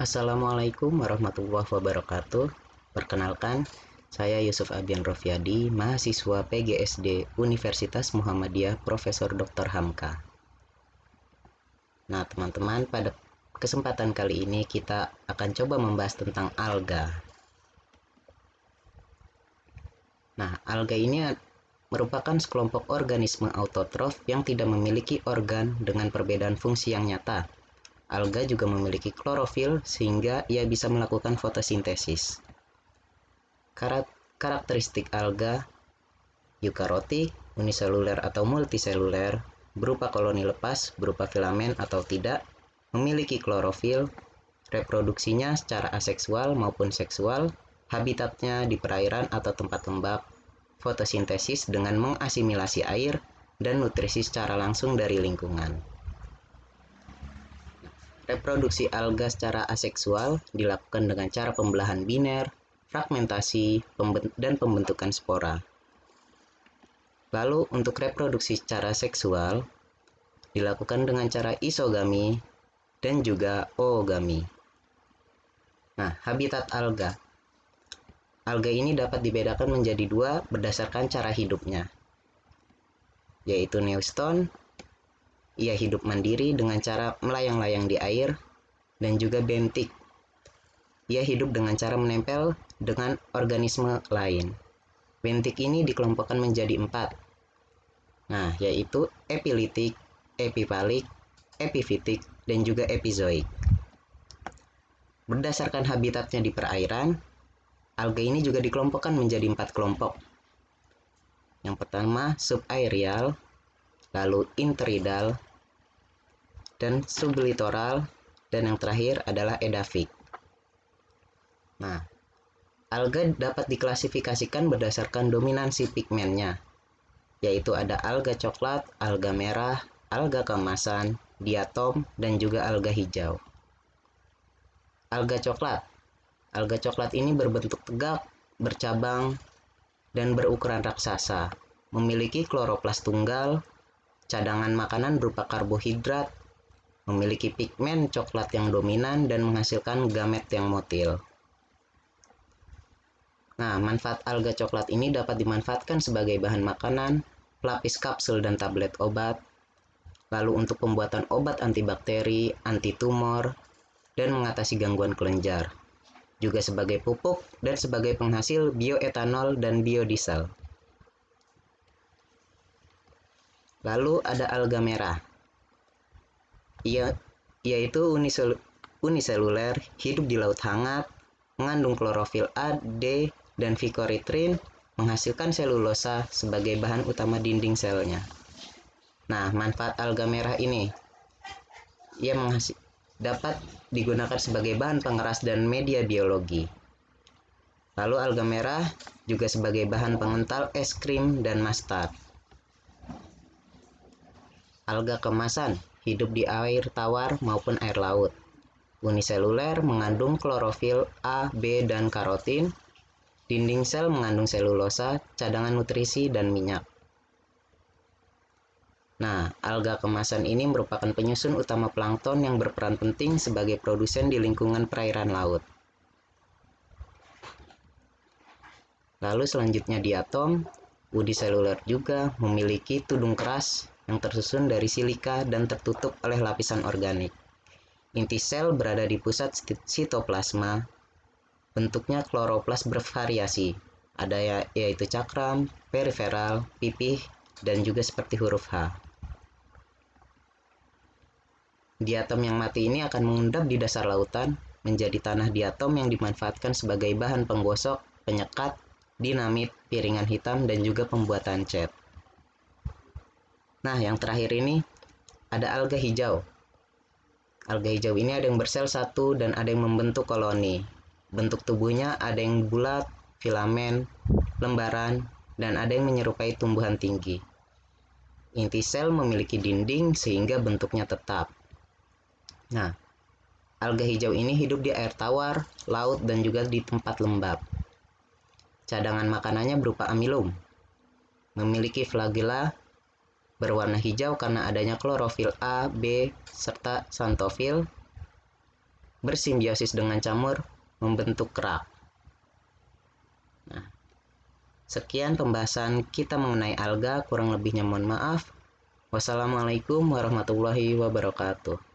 Assalamualaikum warahmatullahi wabarakatuh. Perkenalkan, saya Yusuf Abian Rofiadi, mahasiswa PGSD Universitas Muhammadiyah Profesor Dr. Hamka. Nah, teman-teman, pada kesempatan kali ini kita akan coba membahas tentang alga. Nah, alga ini merupakan sekelompok organisme autotrof yang tidak memiliki organ dengan perbedaan fungsi yang nyata. Alga juga memiliki klorofil sehingga ia bisa melakukan fotosintesis. Karakteristik alga eukariotik, uniseluler atau multiseluler, berupa koloni lepas, berupa filamen atau tidak, memiliki klorofil, reproduksinya secara aseksual maupun seksual, habitatnya di perairan atau tempat lembab, fotosintesis dengan mengasimilasi air, dan nutrisi secara langsung dari lingkungan. Reproduksi alga secara aseksual dilakukan dengan cara pembelahan biner, fragmentasi, dan pembentukan spora. Lalu untuk reproduksi secara seksual dilakukan dengan cara isogami dan juga oogami. Nah, habitat alga. Alga ini dapat dibedakan menjadi dua berdasarkan cara hidupnya, yaitu neuston, ia hidup mandiri dengan cara melayang-layang di air, dan juga bentik, ia hidup dengan cara menempel dengan organisme lain. Bentik ini dikelompokkan menjadi 4. Nah, yaitu epilitik, epipalik, epifitik, dan juga epizoik. Berdasarkan habitatnya di perairan, alga ini juga dikelompokkan menjadi 4 kelompok. Yang pertama, subaerial, lalu interidal, dan sublitoral, dan yang terakhir adalah edafik. Nah, alga dapat diklasifikasikan berdasarkan dominansi pigmennya, yaitu ada alga coklat, alga merah, alga keemasan, diatom, dan juga alga hijau. Alga coklat. Alga coklat ini berbentuk tegak, bercabang, dan berukuran raksasa, memiliki kloroplas tunggal, cadangan makanan berupa karbohidrat, memiliki pigmen coklat yang dominan, dan menghasilkan gamet yang motil. Nah, manfaat alga coklat ini dapat dimanfaatkan sebagai bahan makanan, pelapis kapsul dan tablet obat, lalu untuk pembuatan obat antibakteri, antitumor, dan mengatasi gangguan kelenjar, juga sebagai pupuk dan sebagai penghasil bioetanol dan biodiesel. Lalu ada alga merah. Yaitu uniseluler, hidup di laut hangat, mengandung klorofil A, D, dan phycoerythrin, menghasilkan selulosa sebagai bahan utama dinding selnya. Nah, manfaat alga merah ini, ia dapat digunakan sebagai bahan pengeras dan media biologi. Lalu alga merah juga sebagai bahan pengental es krim dan mustard. Alga kemasan, hidup di air tawar maupun air laut. Uniseluler mengandung klorofil A, B, dan karotin. Dinding sel mengandung selulosa, cadangan nutrisi, dan minyak. Nah, alga kemasan ini merupakan penyusun utama plankton yang berperan penting sebagai produsen di lingkungan perairan laut. Lalu selanjutnya diatom, uniseluler juga memiliki tudung keras yang tersusun dari silika dan tertutup oleh lapisan organik. Inti sel berada di pusat sitoplasma. Bentuknya kloroplas bervariasi, ada yaitu cakram, periferal, pipih, dan juga seperti huruf H. Diatom yang mati ini akan mengendap di dasar lautan menjadi tanah diatom yang dimanfaatkan sebagai bahan penggosok, penyekat, dinamit, piringan hitam, dan juga pembuatan cat. Nah, yang terakhir ini ada alga hijau. Alga hijau ini ada yang bersel satu dan ada yang membentuk koloni. Bentuk tubuhnya ada yang bulat, filamen, lembaran, dan ada yang menyerupai tumbuhan tinggi. Inti sel memiliki dinding sehingga bentuknya tetap. Nah, alga hijau ini hidup di air tawar, laut, dan juga di tempat lembab. Cadangan makanannya berupa amilum. Memiliki flagella berwarna hijau karena adanya klorofil A, B, serta xanthofil. bersimbiosis dengan camur membentuk kerak. Nah, sekian pembahasan kita mengenai alga, kurang lebihnya mohon maaf. Wassalamualaikum warahmatullahi wabarakatuh.